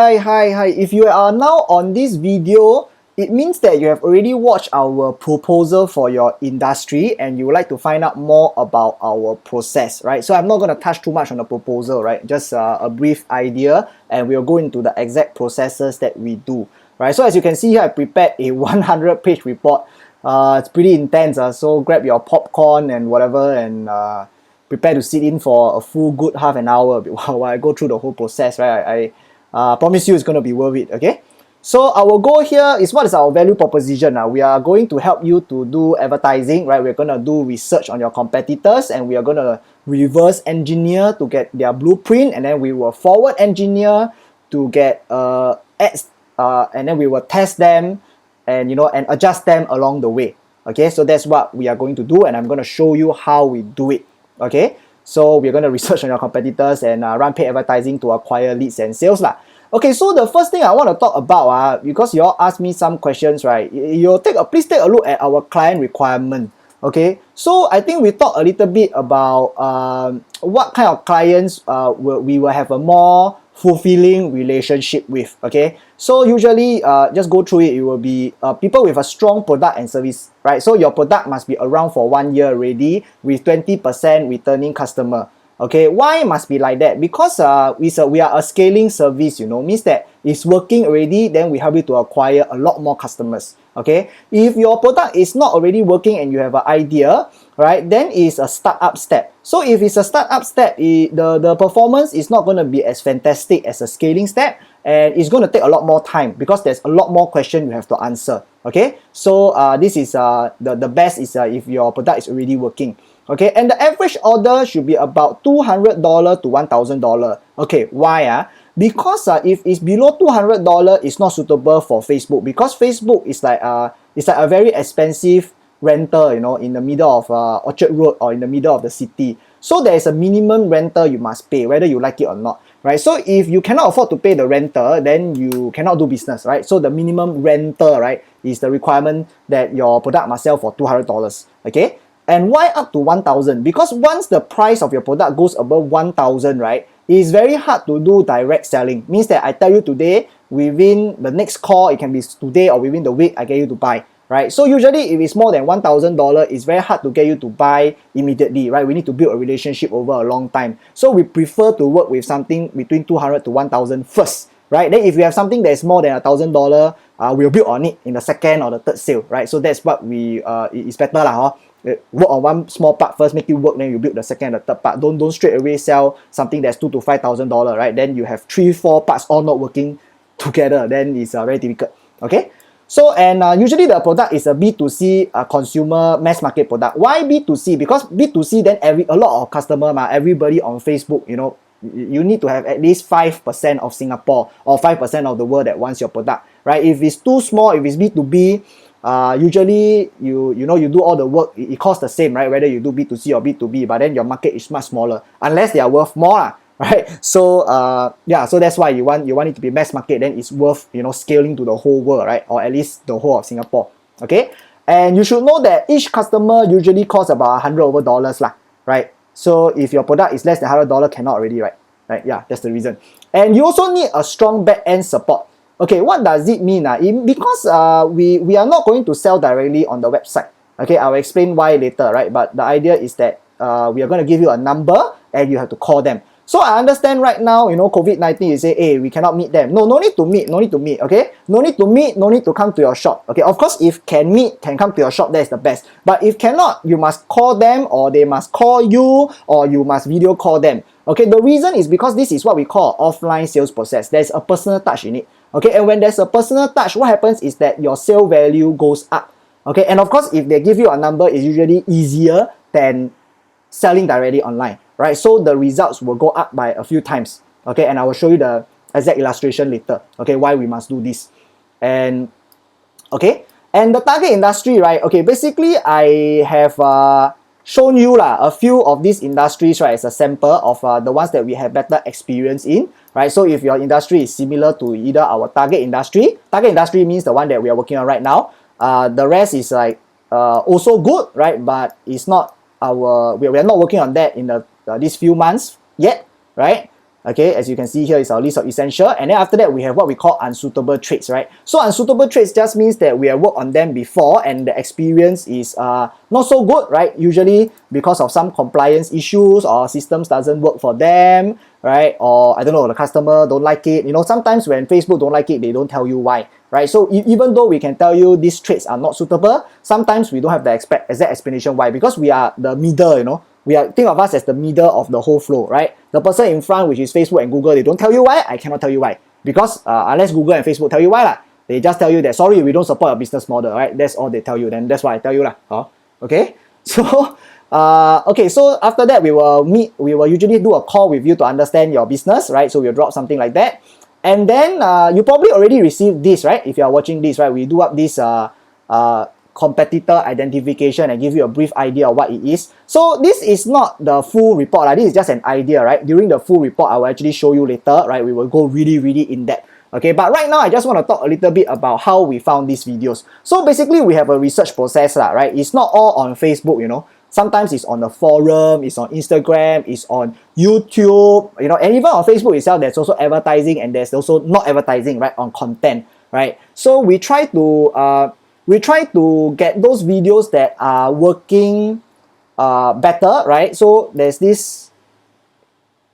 Hi. If you are now on this video, it means that you have already watched our proposal for your industry and you would like to find out more about our process, right? So I'm not going to touch too much on the proposal, right? Just a brief idea, and we'll go into the exact processes that we do, right? So as you can see here, I prepared a 100-page report. It's pretty intense, so grab your popcorn and whatever and prepare to sit in for a full good half an hour while I go through the whole process, right? I promise you it's going to be worth it, okay? So our goal here is, what is our value proposition? We are going to help you to do advertising, right? We're going to do research on your competitors and we are going to reverse engineer to get their blueprint, and then we will forward engineer to get ads, and then we will test them and and adjust them along the way. Okay, so that's what we are going to do, and I'm going to show you how we do it. Okay, so we're going to research on your competitors and run paid advertising to acquire leads and sales lah. Okay, so the first thing I want to talk about, because you all asked me some questions, right? Please take a look at our client requirement. Okay, so I think we talk a little bit about what kind of clients we will have a more fulfilling relationship with. Okay, so usually just go through it. It will be people with a strong product and service, right? So your product must be around for 1 year already with 20% returning customer. Okay, why must be like that? Because we are a scaling service, means that it's working already, then we help you to acquire a lot more customers. Okay, if your product is not already working and you have an idea, right, then it's a startup step. So if it's a startup step, the performance is not going to be as fantastic as a scaling step, and it's going to take a lot more time because there's a lot more questions you have to answer. Okay, so this is the best is if your product is already working. Okay, and the average order should be about $200 to $1,000. Okay, why? Because if it's below $200, it's not suitable for Facebook, because Facebook is like a very expensive rental, in the middle of Orchard Road or in the middle of the city. So there is a minimum rental you must pay, whether you like it or not, right? So if you cannot afford to pay the rental, then you cannot do business, right? So the minimum rental, right, is the requirement that your product must sell for $200. Okay. And why up to 1,000? Because once the price of your product goes above 1,000, right, it's very hard to do direct selling. Means that I tell you today, within the next call, it can be today or within the week, I get you to buy, right? So usually if it's more than $1,000, it's very hard to get you to buy immediately, right? We need to build a relationship over a long time. So we prefer to work with something between 200 to 1,000 first, right? Then if you have something that is more than $1,000, we'll build on it in the second or the third sale, right? So that's what it's better lah, work on one small part first, make it work, then you build the second and the third part. Don't straight away sell something that's $2,000 to $5,000, right? Then you have 3-4 parts all not working together, then it's very difficult. Okay, so and usually the product is a B2C consumer mass market product. Why B2C? Because B2C, then a lot of customer, everybody on Facebook, you need to have at least 5% of Singapore or 5% of the world that wants your product, right? If it's too small, if it's B2B, usually you do all the work, it costs the same, right? Whether you do B2C or B2B, but then your market is much smaller unless they are worth more, right? So so that's why you want it to be mass market, then it's worth scaling to the whole world, right? Or at least the whole of Singapore. Okay, and you should know that each customer usually costs about $100 lah, right? So if your product is less than $100, cannot already, right? Yeah, that's the reason. And you also need a strong back-end support. Okay, what does it mean? Because we are not going to sell directly on the website. Okay, I'll explain why later, right? But the idea is that we are going to give you a number and you have to call them. So I understand right now, COVID-19, you say, hey, we cannot meet them. No need to meet, okay? No need to meet, no need to come to your shop. Okay, of course, if can meet, can come to your shop, that's the best. But if cannot, you must call them, or they must call you, or you must video call them. Okay, the reason is because this is what we call offline sales process. There's a personal touch in it. Okay, and when there's a personal touch, what happens is that your sale value goes up. Okay, and of course, if they give you a number, it's usually easier than selling directly online, right? So the results will go up by a few times. Okay, and I will show you the exact illustration later. Okay, why we must do this. And okay, and the target industry, right? Okay, basically I have shown you a few of these industries, right, as a sample of the ones that we have better experience in, right? So if your industry is similar to either our target industry means the one that we are working on right now. The rest is like also good, right? But it's not we are not working on that in these few months yet, right? Okay, as you can see here is our list of essential, and then after that we have what we call unsuitable traits, right? So unsuitable traits just means that we have worked on them before and the experience is not so good, right? Usually because of some compliance issues or systems doesn't work for them, right? Or I don't know, the customer don't like it. You know, sometimes when Facebook don't like it, they don't tell you why, right? So even though we can tell you these traits are not suitable, sometimes we don't have the exact explanation why, because we are the middle, you know. Think of us as the middle of the whole flow, right? The person in front, which is Facebook and Google, they don't tell you why. I cannot tell you why, because unless Google and Facebook tell you why lah, they just tell you that sorry, we don't support your business model, right? That's all they tell you. Then that's why I tell you lah. Okay. So okay. So after that, we will meet. We will usually do a call with you to understand your business, right? So we'll drop something like that, and then you probably already received this, right? If you are watching this, right, we do up this competitor identification and give you a brief idea of what it is. So this is not the full report, this is just an idea, right? During the full report, I will actually show you later, right? We will go really in depth. Okay, but right now I just want to talk a little bit about how we found these videos. So basically we have a research process, right? It's not all on Facebook, you know. Sometimes it's on the forum, it's on Instagram, it's on YouTube, you know, and even on Facebook itself, there's also advertising and there's also not advertising, right? On content, right? So we try to get those videos that are working better, right? So there's this,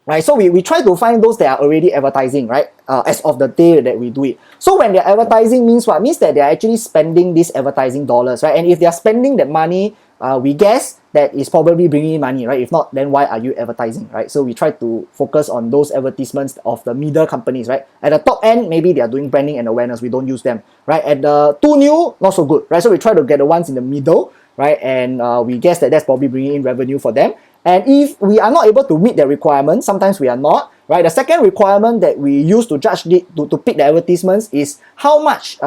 right? So we try to find those that are already advertising, right? As of the day that we do it. So when they're advertising means what? Means that they're actually spending these advertising dollars, right? And if they're spending that money, we guess that is probably bringing in money, right? If not, then why are you advertising, right? So we try to focus on those advertisements of the middle companies, right? At the top end, maybe they are doing branding and awareness. We don't use them, right? At the too new, not so good, right? So we try to get the ones in the middle, right? And we guess that that's probably bringing in revenue for them. And if we are not able to meet that requirement, sometimes we are not, right? The second requirement that we use to judge to pick the advertisements is how much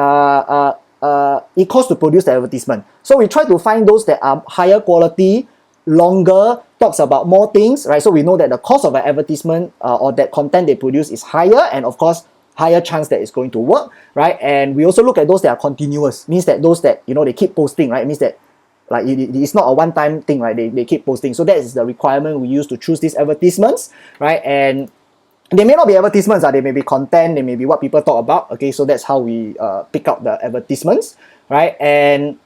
it costs to produce the advertisement. So we try to find those that are higher quality, longer, talks about more things, right? So we know that the cost of an advertisement or that content they produce is higher, and of course higher chance that it's going to work, right? And we also look at those that are continuous, means that those that, you know, they keep posting, right? It means that like it's not a one-time thing, right? They keep posting. So that is the requirement we use to choose these advertisements, right? And they may not be advertisements, they may be content, they may be what people talk about. Okay, so that's how we pick out the advertisements, right? And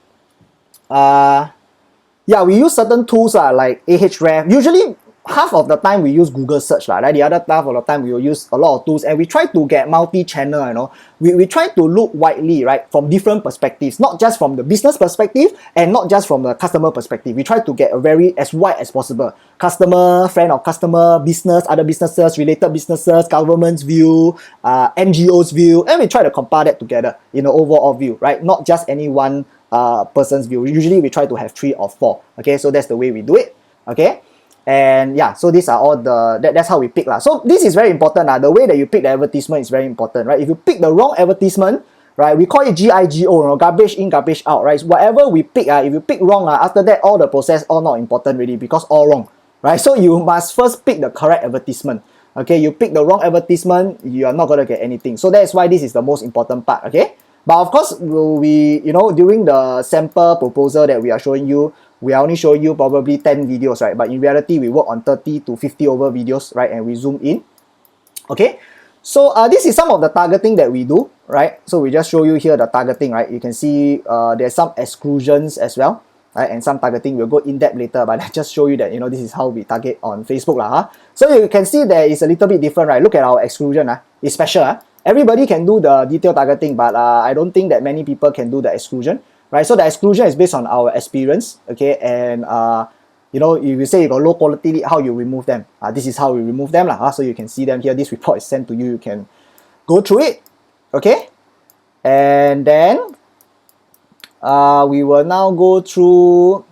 yeah, we use certain tools like Ahref. Usually half of the time we use Google search, right? The other half of the time we will use a lot of tools, and we try to get multi-channel, you know. We try to look widely, right, from different perspectives, not just from the business perspective and not just from the customer perspective. We try to get as wide as possible. Customer, friend of customer, business, other businesses, related businesses, government's view, NGO's view, and we try to compare that together in an overall view, right? Not just any one person's view. Usually we try to have 3 or 4. Okay, so that's the way we do it. Okay. And yeah, so these are all that's how we pick lah. So this is very important the way that you pick the advertisement is very important, right? If you pick the wrong advertisement, right, we call it GIGO, you know, garbage in, garbage out, right? So whatever we pick, if you pick wrong, after that all the process all not important really, because all wrong, right? So you must first pick the correct advertisement. Okay, you pick the wrong advertisement, you are not gonna get anything. So that's why this is the most important part. Okay, but of course we, you know, during the sample proposal that we are showing you, we are only showing you probably 10 videos, right? But in reality, we work on 30 to 50 over videos, right? And we zoom in. Okay, so this is some of the targeting that we do, right? So we just show you here the targeting, right? You can see there's some exclusions as well, right? And some targeting. We'll go in depth later, but I just show you that, you know, this is how we target on Facebook lah. So you can see there is a little bit different, right? Look at our exclusion, it's special. Everybody can do the detailed targeting, but I don't think that many people can do the exclusion, right? So the exclusion is based on our experience, okay? And you know, if you say you got low quality lead, how you remove them? This is how we remove them lah. So you can see them here. This report is sent to you. You can go through it, okay? And then we will now go through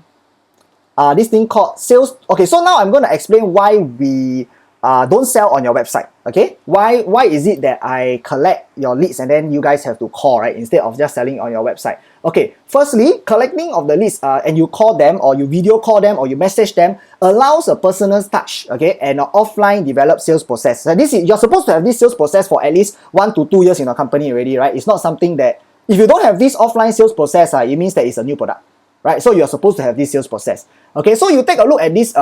this thing called sales. Okay, so now I'm going to explain why we don't sell on your website. Okay, why is it that I collect your leads and then you guys have to call, right, instead of just selling on your website? Okay, firstly, collecting of the leads and you call them, or you video call them, or you message them, allows a personal touch, okay, and an offline developed sales process. So you're supposed to have this sales process for at least 1 to 2 years in a company already, right? It's not something that, if you don't have this offline sales process, it means that it's a new product, right? So you're supposed to have this sales process. Okay, so you take a look at this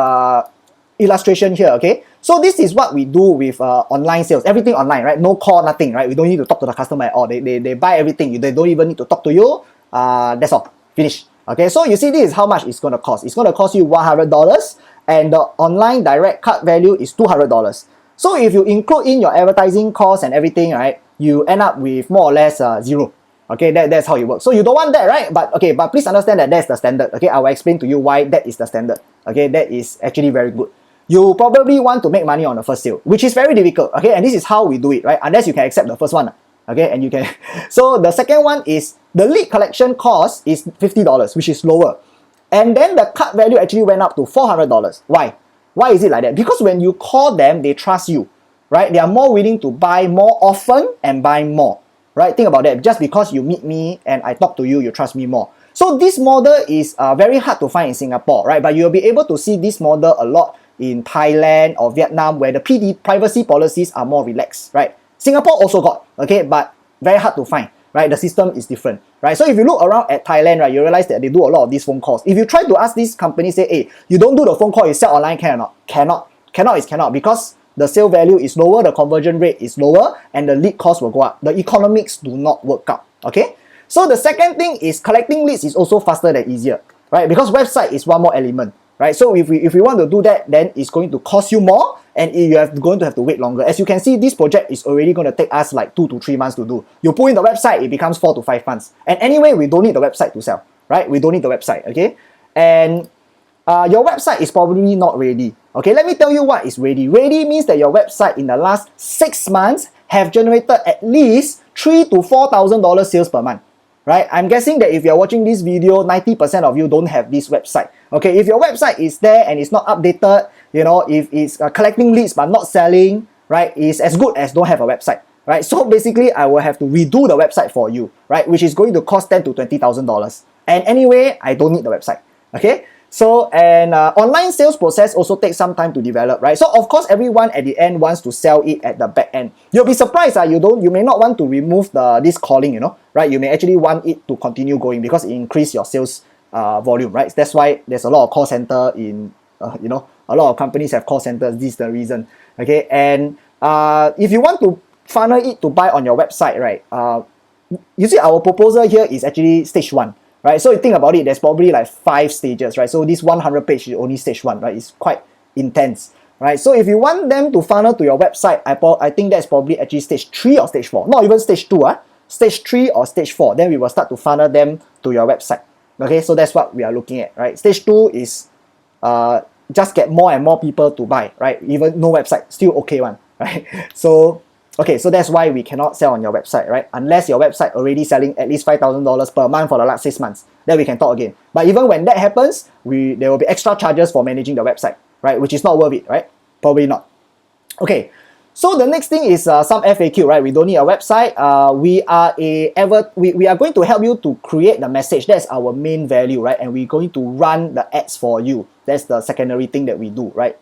illustration here, okay? So this is what we do with online sales, everything online, right? No call, nothing, right? We don't need to talk to the customer at all. They buy everything. They don't even need to talk to you. That's all. Finish. Okay, so you see this is how much it's going to cost. It's going to cost you $100 and the online direct cart value is $200. So if you include in your advertising costs and everything, right, you end up with more or less zero. Okay, that's how it works. So you don't want that, right? But please understand that that's the standard. Okay, I will explain to you why that is the standard. Okay, that is actually very good. You probably want to make money on the first sale, which is very difficult. Okay, and this is how we do it, right? Unless you can accept the first one. Okay, and you can. So the second one is the lead collection cost is $50, which is lower. And then the cart value actually went up to $400. Why? Why is it like that? Because when you call them, they trust you, right? They are more willing to buy more often and buy more, right? Think about that. Just because you meet me and I talk to you, you trust me more. So this model is very hard to find in Singapore, right? But you'll be able to see this model a lot in Thailand or Vietnam, where the privacy policies are more relaxed, right? Singapore also got, okay, but very hard to find, right? The system is different, right? So if you look around at Thailand, right, you realize that they do a lot of these phone calls. If you try to ask these companies, say, hey, you don't do the phone call, you sell online, can or not? Cannot, because the sale value is lower, the conversion rate is lower, and the lead cost will go up. The economics do not work out, okay? So the second thing is collecting leads is also faster than easier, right? Because website is one more element, right? So if we want to do that, then it's going to cost you more, and going to have to wait longer. As you can see, this project is already going to take us like 2 to 3 months to do. You put in the website, it becomes 4 to 5 months. And anyway, we don't need the website to sell, right? We don't need the website, okay? And your website is probably not ready. Okay, let me tell you what is ready. Ready means that your website in the last 6 months have generated at least $3,000 to $4,000 sales per month. Right? I'm guessing that if you're watching this video, 90% of you don't have this website. Okay, if your website is there and it's not updated, you know, if it's collecting leads but not selling, right, it's as good as don't have a website, right? So basically, I will have to redo the website for you, right, which is going to cost $10,000 to $20,000. And anyway, I don't need the website. Okay, so and online sales process also takes some time to develop, right? So of course, everyone at the end wants to sell it at the back end. You'll be surprised, you may not want to remove this calling, you know, right? You may actually want it to continue going because it increase your sales volume, right? That's why there's a lot of call center in, you know, a lot of companies have call centers. This is the reason, okay? And if you want to funnel it to buy on your website, right? You see, our proposal here is actually stage 1. Right, so you think about it, there's probably like 5 stages, right? So this 100 page is only stage 1, right? It's quite intense, right? So if you want them to funnel to your website, I think that's probably actually stage 3 or stage 4, not even stage 2, stage 3 or stage 4. Then we will start to funnel them to your website. Okay, so that's what we are looking at, right? Stage 2 is just get more and more people to buy, right? Even no website, still okay one, right? So okay, so that's why we cannot sell on your website, right? Unless your website already selling at least $5,000 per month for the last 6 months. Then we can talk again. But even when that happens, there will be extra charges for managing the website, right? Which is not worth it, right? Probably not. Okay, so the next thing is some FAQ, right? We don't need a website. We are going to help you to create the message. That's our main value, right? And we're going to run the ads for you. That's the secondary thing that we do, right?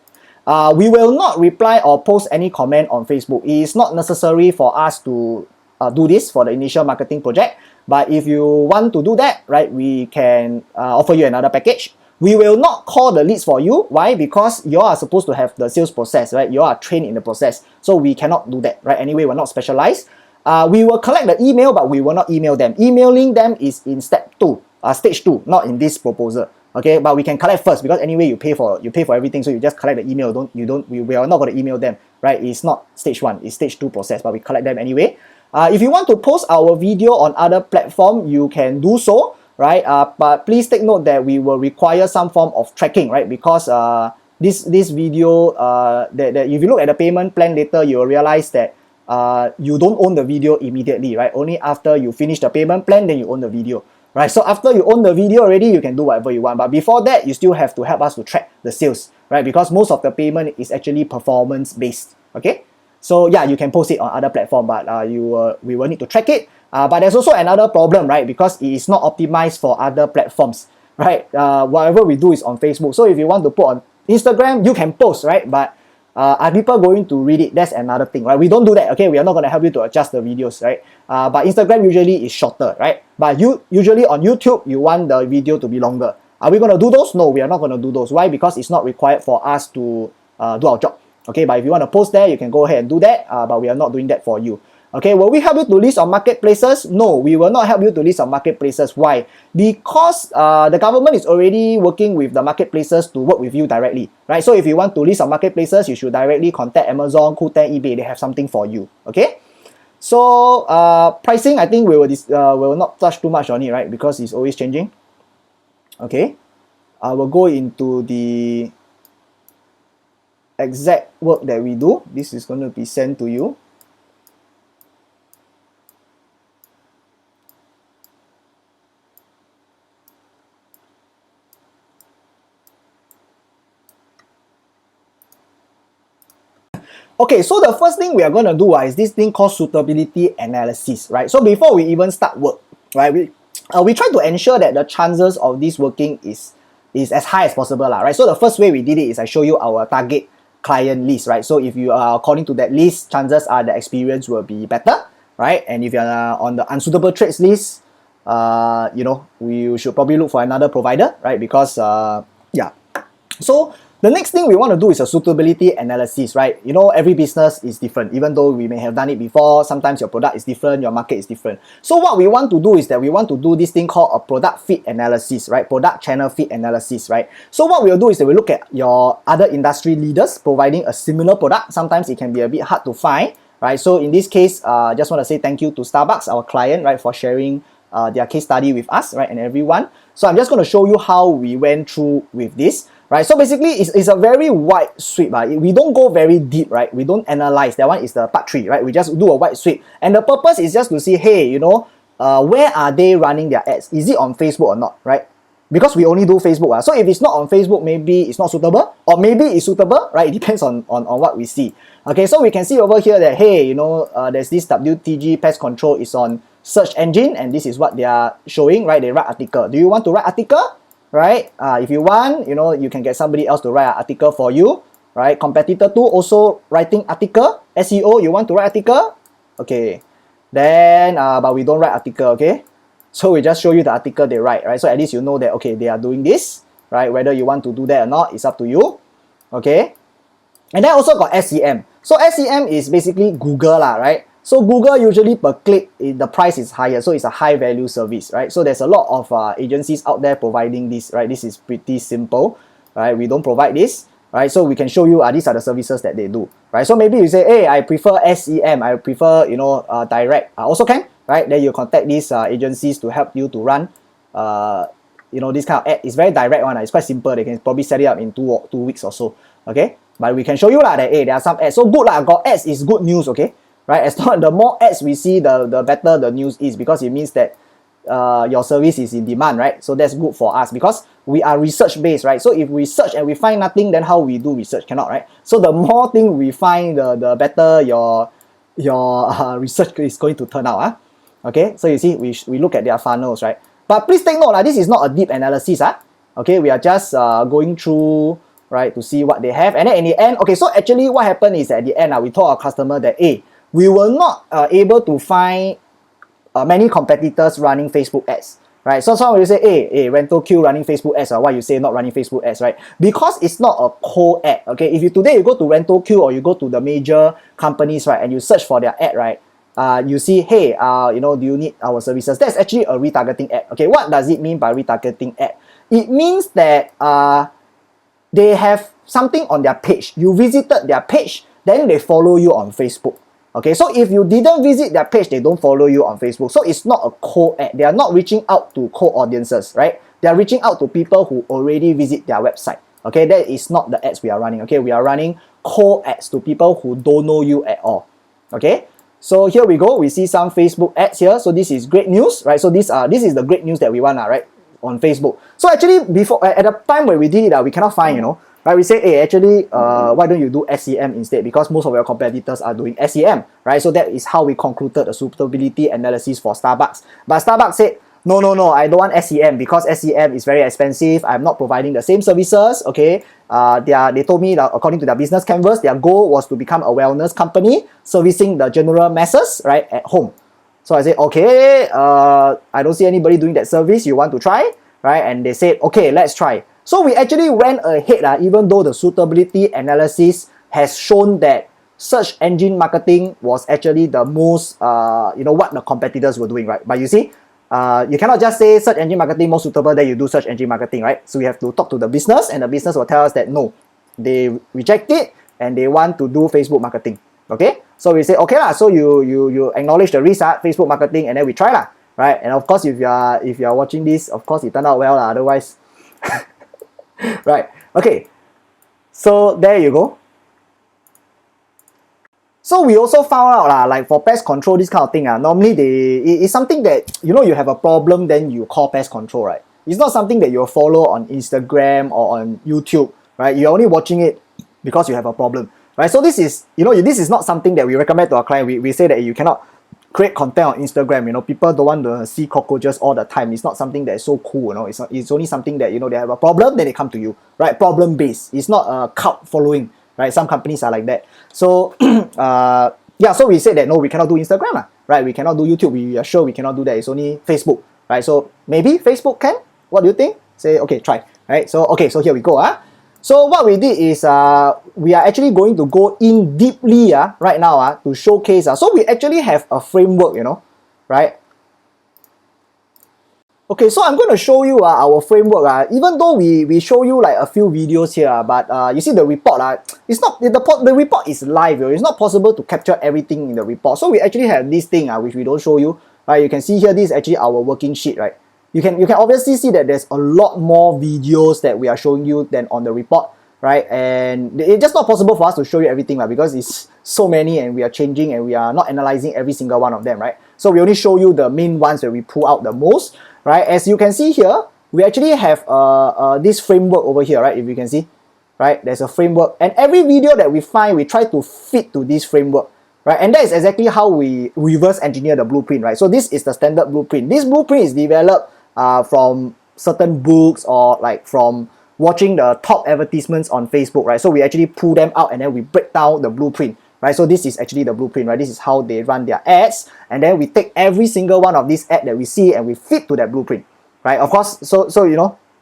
We will not reply or post any comment on Facebook. It is not necessary for us to do this for the initial marketing project. But if you want to do that, right, we can offer you another package. We will not call the leads for you. Why? Because you are supposed to have the sales process, right? You are trained in the process. So we cannot do that, right? Anyway, we're not specialized. We will collect the email, but we will not email them. Emailing them is in step 2, stage 2, not in this proposal. Okay, but we can collect first because anyway you pay for everything, so you just collect the email. We are not going to email them, right? It's not stage 1, it's stage 2 process, but we collect them anyway. If you want to post our video on other platform, you can do so, right? But please take note that we will require some form of tracking, right? Because this video, that if you look at the payment plan later, you will realize that you don't own the video immediately, right? Only after you finish the payment plan, then you own the video. Right, so after you own the video already, you can do whatever you want. But before that, you still have to help us to track the sales, right? Because most of the payment is actually performance based. Okay, so yeah, you can post it on other platform, but we will need to track it. But there's also another problem, right? Because it is not optimized for other platforms, right? Whatever we do is on Facebook. So if you want to put on Instagram, you can post, right? But are people going to read it? That's another thing, right? We don't do that, okay? We are not going to help you to adjust the videos, right? But Instagram usually is shorter, right? But usually on YouTube, you want the video to be longer. Are we going to do those? No, we are not going to do those. Why? Because it's not required for us to do our job. Okay, but if you want to post there, you can go ahead and do that, but we are not doing that for you. Okay, will we help you to list on marketplaces? No, we will not help you to list on marketplaces. Why? Because the government is already working with the marketplaces to work with you directly, right? So if you want to list on marketplaces, you should directly contact Amazon, Qoo10, eBay. They have something for you. Okay. So pricing, I think we will not touch too much on it, right? Because it's always changing. Okay. I will go into the exact work that we do. This is going to be sent to you. Okay, so the first thing we are going to do is this thing called suitability analysis, right? So before we even start work, right, we try to ensure that the chances of this working is as high as possible, right? So the first way we did it is I show you our target client list, right? So if you are according to that list, chances are the experience will be better, right? And if you're on the unsuitable trades list, you know, we should probably look for another provider, right? Because yeah. So the next thing we want to do is a suitability analysis, right? You know, every business is different. Even though we may have done it before, sometimes your product is different, your market is different. So what we want to do is that we want to do this thing called a product fit analysis, right? Product channel fit analysis, right? So what we'll do is that we look at your other industry leaders providing a similar product. Sometimes it can be a bit hard to find, right? So in this case, just want to say thank you to Starbugs, our client, right, for sharing their case study with us, right, and everyone. So I'm just going to show you how we went through with this. Right, so basically it's a very wide sweep. We don't go very deep, right? We don't analyze. That one is the part 3, right? We just do a wide sweep. And the purpose is just to see, hey, you know, where are they running their ads? Is it on Facebook or not, right? Because we only do Facebook. So if it's not on Facebook, maybe it's not suitable, or maybe it's suitable, right? It depends on what we see. Okay, so we can see over here that, hey, you know, there's this WTG pest control is on search engine, and this is what they are showing, right? They write article. Do you want to write article? Right? If you want, you know, you can get somebody else to write an article for you, right? Competitor 2 also writing article. SEO, you want to write article? Okay. Then, but we don't write article, okay? So we just show you the article they write, right? So at least you know that, okay, they are doing this, right? Whether you want to do that or not, it's up to you, okay? And then also got SEM. So SEM is basically Google, right? So Google usually per click, the price is higher. So it's a high value service, right? So there's a lot of agencies out there providing this, right? This is pretty simple, right? We don't provide this, right? So we can show you these are the services that they do, right? So maybe you say, hey, I prefer SEM. I prefer, you know, direct. Also can, right? Then you contact these agencies to help you to run, you know, this kind of ad. It's very direct one. It's quite simple. They can probably set it up in 2 weeks or so, okay? But we can show you that, hey, there are some ads. So good, got ads is good news, okay? Right, as long the more ads we see, the better the news is, because it means that your service is in demand, right? So that's good for us because we are research based, right? So if we search and we find nothing, then how we do research? Cannot, right? So the more thing we find, the better your research is going to turn out. Okay, so you see, we look at their funnels, right? But please take note, this is not a deep analysis. Okay, we are just going through, right, to see what they have. And then in the end, okay, so actually what happened is at the end, we told our customer that, hey, we were not able to find many competitors running Facebook ads, right? So some will say, hey, Rental Q running Facebook ads, or why you say not running Facebook ads, right? Because it's not a cold ad, okay? If you today you go to Rental Q or you go to the major companies, right, and you search for their ad, right, you see, hey, you know, do you need our services? That's actually a retargeting ad, okay? What does it mean by retargeting ad? It means that they have something on their page. You visited their page, then they follow you on Facebook. Okay, so if you didn't visit their page, they don't follow you on Facebook. So it's not a cold ad. They are not reaching out to cold audiences, right? They are reaching out to people who already visit their website. Okay, that is not the ads we are running. Okay, we are running cold ads to people who don't know you at all. Okay, so here we go. We see some Facebook ads here. So this is great news, right? So this is the great news that we want, right? On Facebook. So actually, before at the time when we did it, we cannot find, you know. Right, we say, hey, actually, why don't you do SEM instead? Because most of your competitors are doing SEM, right? So that is how we concluded the suitability analysis for Starbucks. But Starbucks said, no, I don't want SEM because SEM is very expensive. I'm not providing the same services, okay? They told me that according to their business canvas, their goal was to become a wellness company servicing the general masses, right, at home. So I said, okay, I don't see anybody doing that service. You want to try, right? And they said, okay, let's try. So we actually went ahead, even though the suitability analysis has shown that search engine marketing was actually the most, what the competitors were doing, right? But you see, you cannot just say search engine marketing more suitable, then you do search engine marketing, right? So we have to talk to the business, and the business will tell us that no, they reject it and they want to do Facebook marketing. Okay, so we say okay lah. So you acknowledge the risk, Facebook marketing, and then we try lah, right? And of course, if you are watching this, of course it turned out well lah. Otherwise, right? Okay, so there you go. So we also found out lah, like for pest control, this kind of thing, normally it's something that, you have a problem, then you call pest control, right? It's not something that you'll follow on Instagram or on YouTube, right? You're only watching it because you have a problem, right? So this is, this is not something that we recommend to our client. We say that you cannot create content on Instagram. People don't want to see cockroaches all the time. It's not something that is so cool. It's only something that, they have a problem, then they come to you, right? Problem based. It's not a cult following, right? Some companies are like that. So so we said that no, we cannot do Instagram, right? We cannot do YouTube. We are sure we cannot do that. It's only Facebook, right? So maybe Facebook can. What do you think? Say okay, try, right? So okay, so here we go. So what we did is we are actually going to go in deeply right now to showcase. So we actually have a framework, right? Okay, so I'm going to show you our framework. Even though we show you like a few videos here, but you see the report, it's not the report is live. It's not possible to capture everything in the report. So we actually have this thing which we don't show you. Right, you can see here. This is actually our working sheet, right? You can obviously see that there's a lot more videos that we are showing you than on the report, right? And it's just not possible for us to show you everything because it's so many and we are changing and we are not analyzing every single one of them, right? So we only show you the main ones that we pull out the most, right? As you can see here, we actually have this framework over here, right? If you can see, right? There's a framework, and every video that we find, we try to fit to this framework, right? And that is exactly how we reverse engineer the blueprint, right? So this is the standard blueprint. This blueprint is developed from certain books or like from watching the top advertisements on Facebook, right? So we actually pull them out and then we break down the blueprint, right? So this is actually the blueprint, right? This is how they run their ads, and then we take every single one of these ads that we see and we fit to that blueprint, right? Of course, so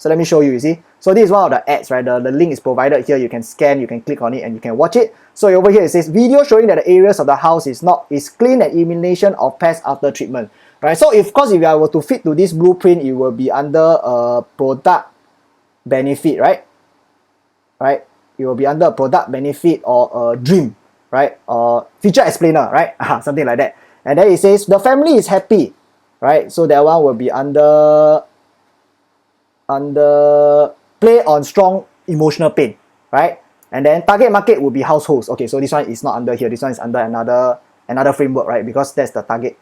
let me show you, you see. So this is one of the ads, right? The link is provided here. You can scan, you can click on it, and you can watch it. So over here it says video showing that the areas of the house is clean and elimination of pests after treatment, right? So if I were to fit to this blueprint, it will be under a product benefit, right? Right? It will be under a product benefit or a dream, right? Or feature explainer, right? Something like that. And then it says the family is happy, right? So that one will be under play on strong emotional pain, right? And then target market will be households. Okay, so this one is not under here. This one is under another framework, right? Because that's the target.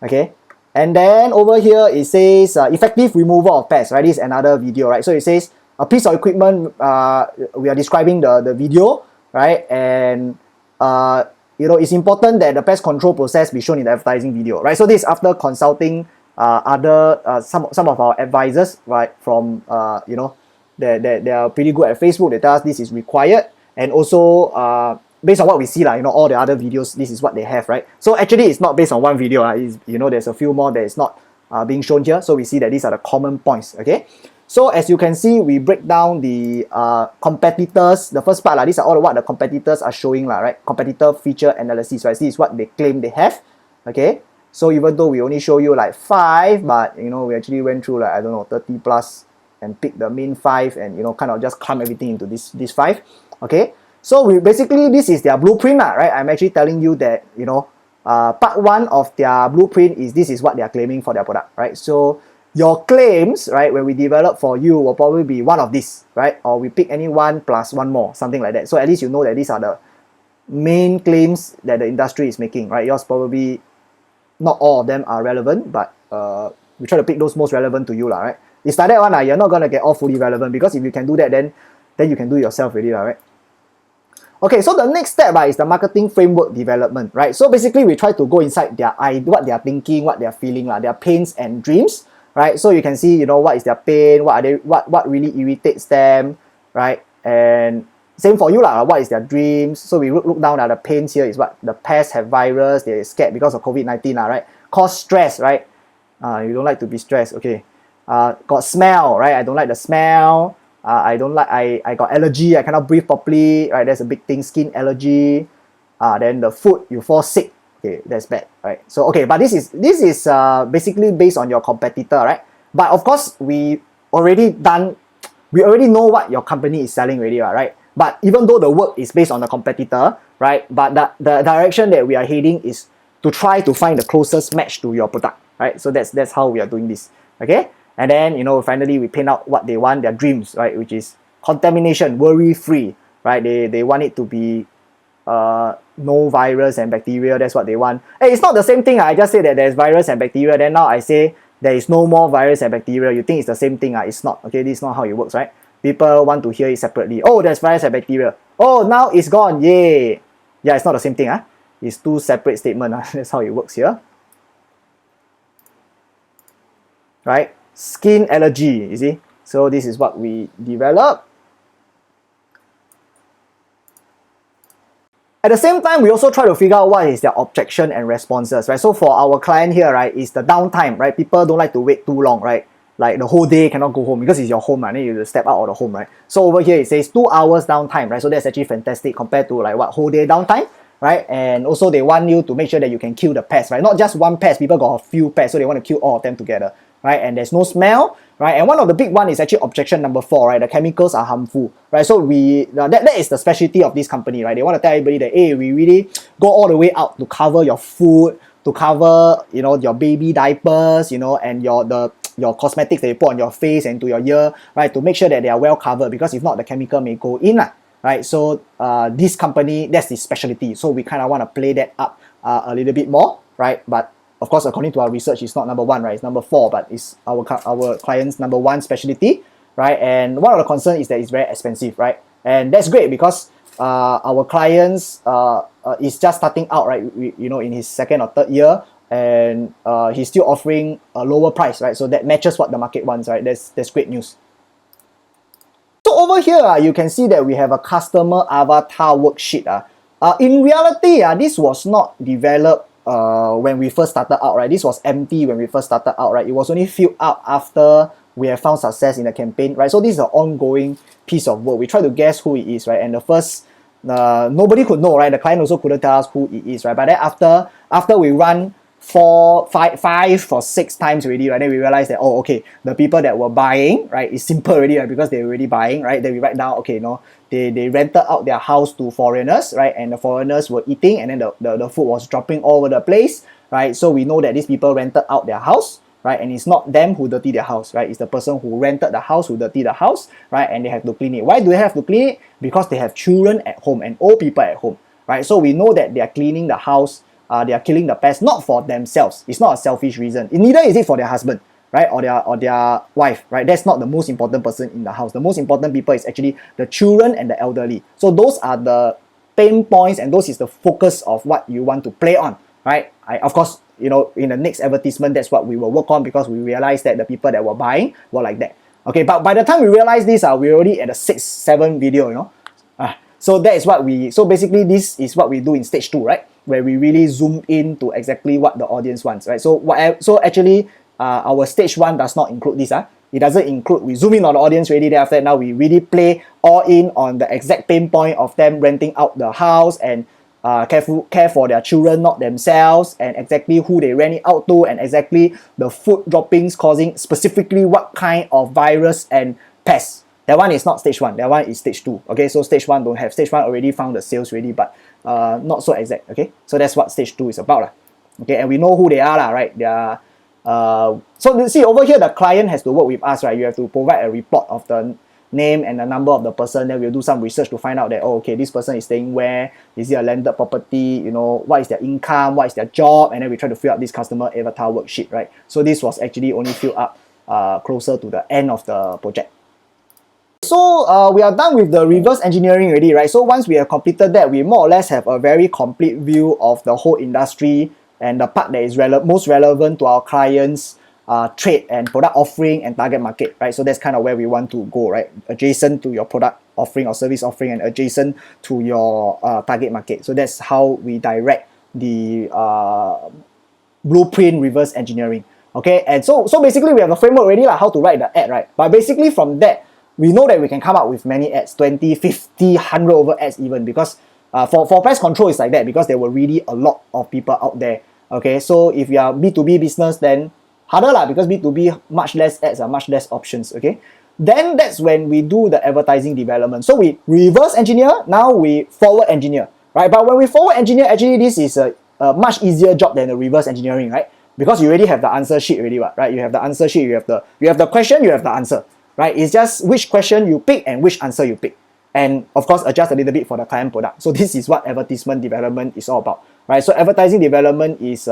Okay. And then over here it says effective removal of pests, right? This is another video, right? So it says a piece of equipment. We are describing the video, right? And it's important that the pest control process be shown in the advertising video, right? So this is after consulting some of our advisors, right? From they are pretty good at Facebook. They tell us this is required, and also based on what we see, all the other videos, this is what they have, right? So actually it's not based on one video, there's a few more that is not being shown here. So we see that these are the common points, okay? So as you can see, we break down the competitors. The first part, these are all what the competitors are showing, right? Competitor feature analysis, right? This is what they claim they have, okay? So even though we only show you like 5, but we actually went through like 30 plus and pick the main 5 and kind of just clump everything into this 5, okay? So this is their blueprint, right? I'm actually telling you that part 1 of their blueprint is this is what they are claiming for their product, right? So your claims, right, when we develop for you will probably be one of these, right? Or we pick any one plus one more, something like that. So at least you know that these are the main claims that the industry is making, right? Yours probably not all of them are relevant, but we try to pick those most relevant to you, right? It's like that one, you're not gonna get all fully relevant, because if you can do that, then you can do it yourself already, right? Okay, so the next step is the marketing framework development, right? So basically we try to go inside their what they are thinking, what they are feeling, their pains and dreams, right? So you can see, what is their pain, what really irritates them, right? And same for you, what is their dreams? So we look down at the pains here is what the pests have virus, they're scared because of COVID-19, right? Cause stress, right? You don't like to be stressed, okay. Got smell, right? I don't like the smell. I don't like, I got allergy, I cannot breathe properly, right? That's a big thing, skin allergy. Then the food, you fall sick. Okay, that's bad, right? So okay, but this is basically based on your competitor, right? But of course, we already know what your company is selling already, right? But even though the work is based on the competitor, right? But the direction that we are heading is to try to find the closest match to your product, right? So that's how we are doing this, okay? And then, you know, finally we paint out what they want, their dreams, right? Which is contamination, worry-free, right? They want it to be no virus and bacteria. That's what they want. Hey, it's not the same thing. I just said that there's virus and bacteria, then now I say there is no more virus and bacteria. You think it's the same thing. It's not. Okay, this is not how it works, right? People want to hear it separately. Oh, there's virus and bacteria. Oh, now it's gone. Yay. Yeah, it's not the same thing. It's two separate statements. That's how it works here. Right? Skin allergy, you see? So this is what we develop. At the same time, we also try to figure out what is their objection and responses, right? So for our client here, right, is the downtime, right? People don't like to wait too long, right? Like the whole day cannot go home because it's your home, and then you step out of the home, right? So over here it says 2 hours downtime, right? So that's actually fantastic compared to like what, whole day downtime, right? And also they want you to make sure that you can kill the pests, right? Not just one pest, people got a few pests, so they want to kill all of them together, right? And there's no smell, right? And one of the big one is actually objection number 4, right? The chemicals are harmful, right? So that is the specialty of this company, right? They want to tell everybody that, hey, we really go all the way out to cover your food, to cover, you know, your baby diapers, you know, and your cosmetics that you put on your face and to your ear, right? To make sure that they are well covered, because if not, the chemical may go in, right? So this company, that's the specialty. So we kind of want to play that up a little bit more, right? But of course, according to our research, it's not number 1, right? It's number 4, but it's our client's number 1 specialty, right? And one of the concerns is that it's very expensive, right? And that's great because our clients is just starting out, right? You know, in his 2nd or 3rd year, and he's still offering a lower price, right? So that matches what the market wants, right? That's great news. So over here, you can see that we have a customer avatar worksheet. In reality, this was not developed when we first started out, right? This was empty when we first started out, right? It was only filled out after we have found success in the campaign, right? So this is an ongoing piece of work. We try to guess who it is, right? And the first, nobody could know, right? The client also couldn't tell us who it is, right? But then after we run 5 or 6 times already, right? Then we realized that, oh, okay, the people that were buying, right, it's simple already, right? Because they're already buying, right? Then we write down, okay, no, they rented out their house to foreigners, right? And the foreigners were eating, and then the food was dropping all over the place, right? So we know that these people rented out their house, right? And it's not them who dirty their house, right? It's the person who rented the house who dirty the house, right? And they have to clean it. Why do they have to clean it? Because they have children at home and old people at home, right? So we know that they are cleaning the house, they are killing the pests, not for themselves. It's not a selfish reason. Neither is it for their husband, right? Or their wife, right? That's not the most important person in the house. The most important people is actually the children and the elderly. So those are the pain points, and those is the focus of what you want to play on, right? Of course, you know, in the next advertisement, that's what we will work on, because we realized that the people that were buying were like that. Okay, but by the time we realized this, we're already at the 6-7 video, you know. So that is what so basically this is what we do in stage 2, right? Where we really zoom in to exactly what the audience wants, right? So actually, our stage 1 does not include this. It doesn't include, we zoom in on the audience already, then after that, now we really play all in on the exact pain point of them renting out the house and care for their children, not themselves, and exactly who they rent it out to, and exactly the food droppings causing specifically what kind of virus and pests. That one is not stage 1, that one is stage 2. Okay, so stage 1 don't have. Stage 1 already found the sales already, but not so exact. Okay, so that's what stage 2 is about. Okay, and we know who they are, right? They are so see over here, the client has to work with us, right? You have to provide a report of the name and the number of the person. Then we'll do some research to find out that, oh, okay, this person is staying where, is it a landed property, you know, what is their income, what is their job, and then we try to fill up this customer avatar worksheet, right? So this was actually only filled up closer to the end of the project. So we are done with the reverse engineering already, right? So once we have completed that, we more or less have a very complete view of the whole industry and the part that is most relevant to our clients' trade and product offering and target market, right? So that's kind of where we want to go, right? Adjacent to your product offering or service offering, and adjacent to your target market. So that's how we direct the blueprint reverse engineering. Okay, and so basically we have a framework already, like how to write the ad, right? But basically from that, we know that we can come up with many ads, 20, 50, 100 over ads even, because for pest control it's like that, because there were really a lot of people out there. Okay, so if you are B2B business, then harder lah, because B2B much less ads are much less options. Okay, then that's when we do the advertising development. So we reverse engineer, now we forward engineer, right? But when we forward engineer, actually this is a much easier job than the reverse engineering, right? Because you already have the answer sheet already, right? You have the answer sheet, you have the question, you have the answer, right? It's just which question you pick and which answer you pick, and of course adjust a little bit for the client product. So this is what advertisement development is all about, right? So advertising development is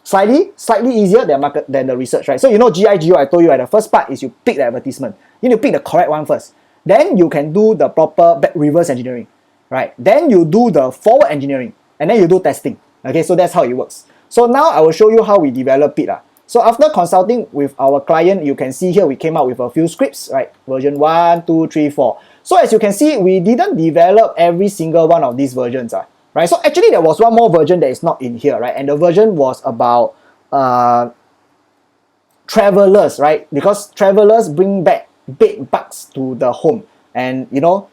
slightly easier than the research, right? So you know GIGO, I told you, right? The first part is you pick the advertisement. You need to pick the correct one first. Then you can do the proper reverse engineering, right? Then you do the forward engineering, and then you do testing. Okay, so that's how it works. So now I will show you how we develop it. So after consulting with our client, you can see here we came out with a few scripts, right? Version 1, 2, 3, 4. So as you can see, we didn't develop every single one of these versions, right? So actually there was one more version that is not in here, right? And the version was about travelers, right? Because travelers bring back bed bugs to the home, and you know,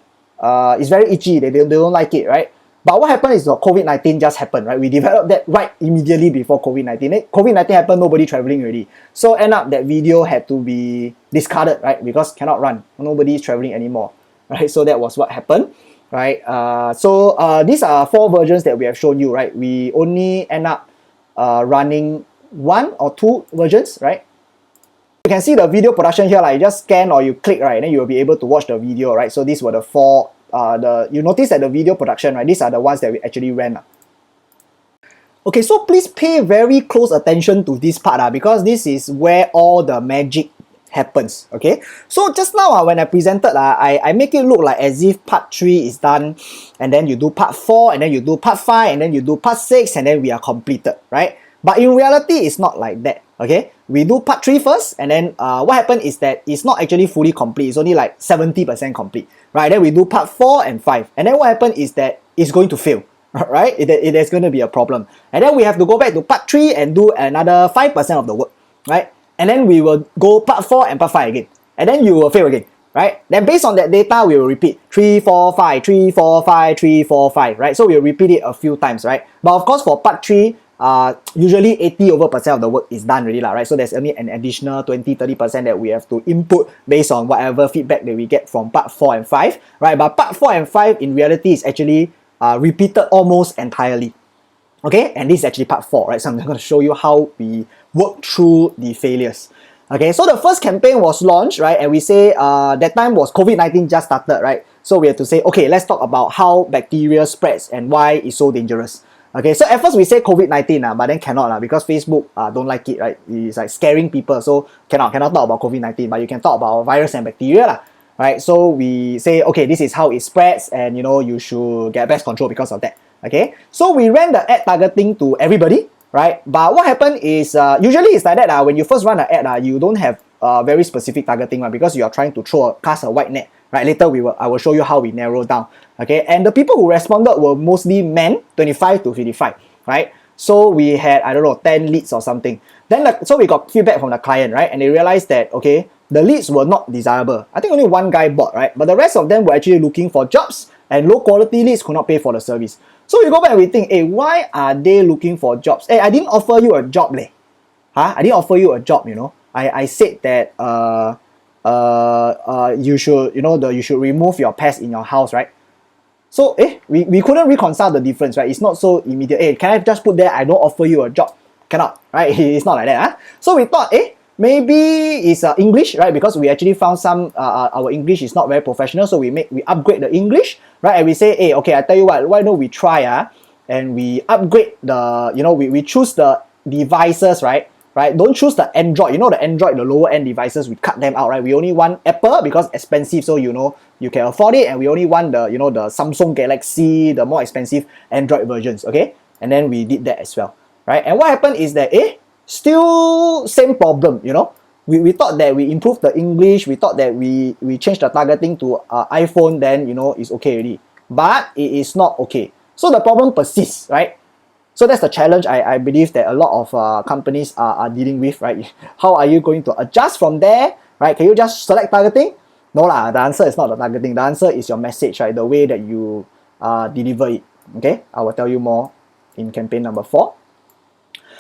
it's very itchy. They don't like it, right? But what happened is COVID-19 just happened, right? We developed that right immediately before COVID-19. COVID-19 happened, nobody traveling already. So end up that video had to be discarded, right? Because cannot run, nobody is traveling anymore, right? So that was what happened, right? These are 4 versions that we have shown you, right? We only end up running 1 or 2 versions, right? You can see the video production here, like you just scan or you click, right? And then you'll be able to watch the video, right? So these were the 4. You notice that the video production, right? These are the ones that we actually ran. Okay, so please pay very close attention to this part, because this is where all the magic happens. Okay, so just now when I presented, I make it look like as if part 3 is done, and then you do part 4, and then you do part 5, and then you do part 6, and then we are completed, right? But in reality, it's not like that. Okay, we do part 3 first, and then what happened is that it's not actually fully complete. It's only like 70% complete, right? Then we do part 4 and 5, and then what happened is that it's going to fail, right? It is going to be a problem, and then we have to go back to part 3 and do another 5% of the work, right? And then we will go part 4 and part 5 again, and then you will fail again, right? Then based on that data, we will repeat 3, 4, 5, 3, 4, 5, 3, 4, 5, right? So we'll repeat it a few times, right? But of course, for part 3, usually 80% of the work is done already, right? So there's only an additional 20-30% that we have to input based on whatever feedback that we get from part 4 and 5, right? But part 4 and 5 in reality is actually repeated almost entirely. Okay, and this is actually part 4, right? So I'm going to show you how we work through the failures. Okay, so the first campaign was launched, right? And we say that time was COVID-19 just started, right? So we have to say, okay, let's talk about how bacteria spreads and why it's so dangerous. Okay, so at first we say COVID-19, but then cannot, because Facebook don't like it, right? It's like scaring people, so cannot talk about COVID-19, but you can talk about virus and bacteria, right? So we say, okay, this is how it spreads, and you know, you should get pest control because of that. Okay, so we ran the ad targeting to everybody, right? But what happened is, usually it's like that, when you first run an ad, you don't have very specific targeting, because you are trying to cast a wide net, right? Later I will show you how we narrow down. Okay, and the people who responded were mostly men, 25 to 55, right? So we had, I don't know, 10 leads or something. Then so we got feedback from the client, right? And they realized that, okay, the leads were not desirable. I think only one guy bought, right? But the rest of them were actually looking for jobs, and low quality leads could not pay for the service. So we go back and we think, hey, why are they looking for jobs? Hey, I didn't offer you a job, leh. I didn't offer you a job, you know. I said that you should, you should remove your pests in your house, right? So we couldn't reconcile the difference, right? It's not so immediate. Hey, can I just put there, I don't offer you a job? Cannot, right? It's not like that. So we thought, maybe it's English, right? Because we actually found some our English is not very professional, so we upgrade the English, right? And we say, hey, okay, I tell you what, why don't we try and we upgrade the, we choose the devices, right? Don't choose the Android. The Android, the lower end devices, we cut them out, right? We only want Apple because expensive, so you can afford it, and we only want the the Samsung Galaxy, the more expensive Android versions, okay? And then we did that as well, right? And what happened is that still same problem, we thought that we improved the English, we thought that we changed the targeting to iPhone, then it's okay already, but it is not okay. So the problem persists, right? So that's the challenge I believe that a lot of companies are dealing with, right? How are you going to adjust from there, right? Can you just select targeting? No lah, the answer is not the targeting. The answer is your message, right? The way that you deliver it. Okay, I will tell you more in campaign number 4.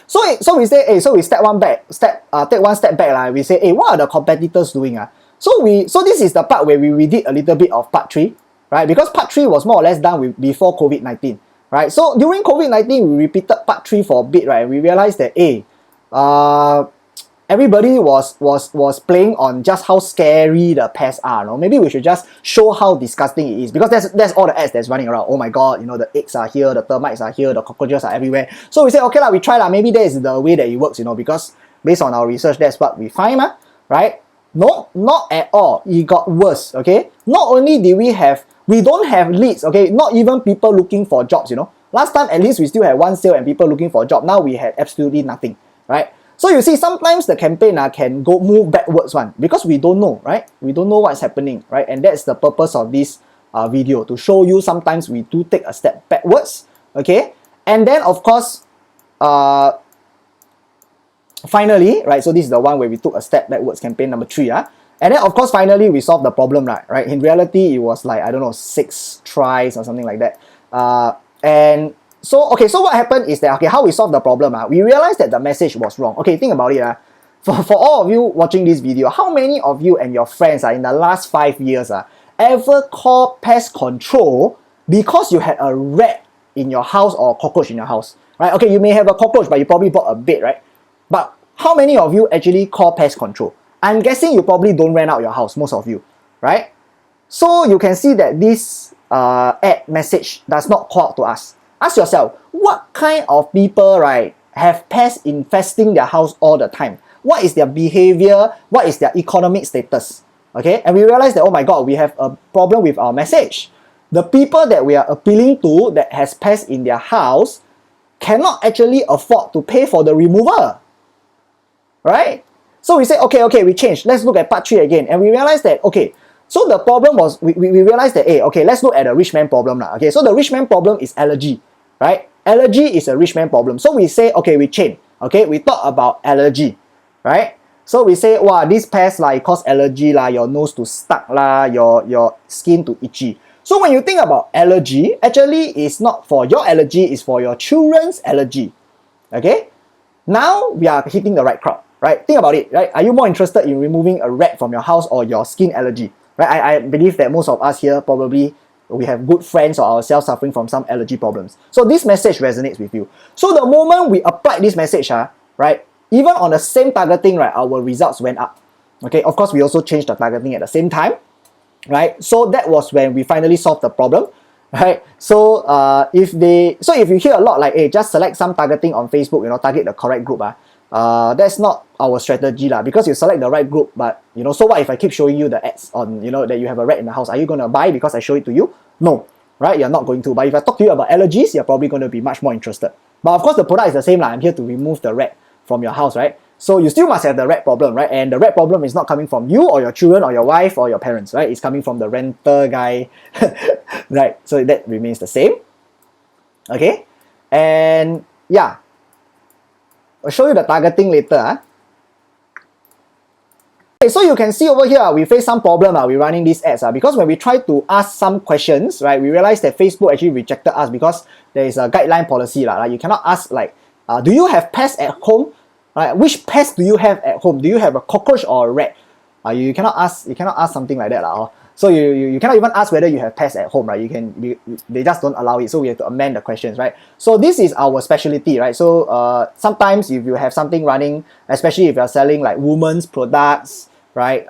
So we say, so we take one step back lah. We say, what are the competitors doing? So this is the part where we redid a little bit of part 3, right? Because part 3 was more or less done before COVID-19, right? So during COVID-19, we repeated part 3 for a bit, right? And we realized that, everybody was playing on just how scary the pests are. No? Maybe we should just show how disgusting it is, because that's all the ads that's running around. Oh my god, you know, the eggs are here, the termites are here, the cockroaches are everywhere. So we say, okay lah, we try lah. Maybe that is the way that it works, you know, because based on our research, that's what we find, right? No, not at all. It got worse. Okay, not only did we don't have leads. Okay, not even people looking for jobs. You know, last time at least we still had one sale and people looking for a job. Now we had absolutely nothing, right? So you see, sometimes the campaign can move backwards one, because we don't know, right? We don't know what's happening, right? And that's the purpose of this video, to show you sometimes we do take a step backwards, okay? And then of course, finally, right? So this is the one where we took a step backwards, campaign number 3, And then of course, finally we solved the problem, right? In reality, it was like, I don't know, 6 tries or something like that. And so, okay, so what happened is that, okay, how we solved the problem, we realized that the message was wrong. Okay, think about it, for all of you watching this video, how many of you and your friends in the last 5 years ever called pest control because you had a rat in your house or a cockroach in your house, right? Okay, you may have a cockroach, but you probably bought a bed, right? But how many of you actually call pest control? I'm guessing you probably don't rent out your house, most of you, right? So you can see that this ad message does not call out to us. Ask yourself, what kind of people, right, have pests infesting their house all the time? What is their behavior? What is their economic status? Okay, and we realize that, oh my god, we have a problem with our message. The people that we are appealing to that has pests in their house cannot actually afford to pay for the removal, right? So we say, okay, we change. Let's look at part 3 again, and we realize that, okay, so the problem was, we realized that, okay, let's look at the rich man problem. Okay, so the rich man problem is allergy. Right? Allergy is a rich man problem. So we say, okay, we change. Okay, we talk about allergy. Right? So we say, wow, this pest it cause allergy your nose to stuck your skin to itchy. So when you think about allergy, actually it's not for your allergy, it's for your children's allergy. Okay? Now we are hitting the right crowd. Right? Think about it. Right? Are you more interested in removing a rat from your house or your skin allergy? Right? I believe that most of us here probably we have good friends or ourselves suffering from some allergy problems. So this message resonates with you. So the moment we applied this message, right, even on the same targeting, right, our results went up. Okay, of course, we also changed the targeting at the same time, right? So that was when we finally solved the problem, right? So if you hear a lot like, hey, just select some targeting on Facebook, you know, target the correct group, that's not our strategy because you select the right group, but you know, so what if I keep showing you the ads on, you know, that you have a rat in the house? Are you going to buy because I show it to you? No, right? You're not going to. But if I talk to you about allergies, you're probably going to be much more interested. But of course, the product is the same. I'm here to remove the rat from your house, right? So you still must have the rat problem, right? And the rat problem is not coming from you or your children or your wife or your parents, right? It's coming from the renter guy, right? So that remains the same. Okay, and yeah, I'll show you the targeting later. Okay, so you can see over here, we face some problem. We're running these ads because when we try to ask some questions, right, we realize that Facebook actually rejected us because there is a guideline policy. Like you cannot ask like, do you have pests at home? Right? Which pest do you have at home? Do you have a cockroach or a rat? You cannot ask something like that. So you cannot even ask whether you have pests at home, right? They just don't allow it. So we have to amend the questions, right? So this is our specialty, right? So sometimes if you have something running, especially if you're selling like women's products, right?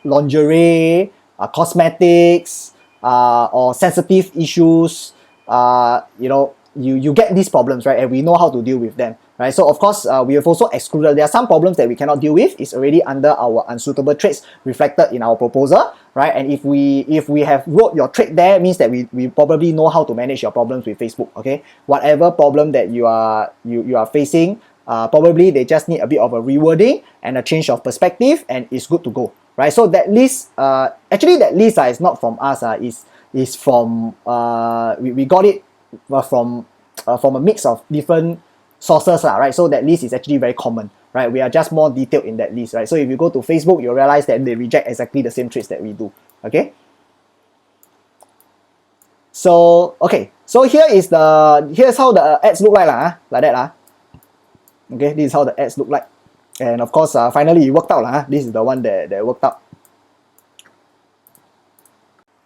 Lingerie, cosmetics, or sensitive issues, you know, you get these problems, right? And we know how to deal with them, right? So of course, we have also excluded. There are some problems that we cannot deal with. It's already under our unsuitable traits reflected in our proposal, right? And if we have wrote your trait there, it means that we probably know how to manage your problems with Facebook. Okay, whatever problem that you are facing, probably they just need a bit of a rewording and a change of perspective, and it's good to go, right? So that list, actually that list is not from us. Is from we got it from a mix of different sources, right? So that list is actually very common, right? We are just more detailed in that list, right? So if you go to Facebook, you'll realize that they reject exactly the same traits that we do, okay? So, okay, so here's how the ads look like, like that. Okay, this is how the ads look like. And of course, finally it worked out. This is the one that worked out.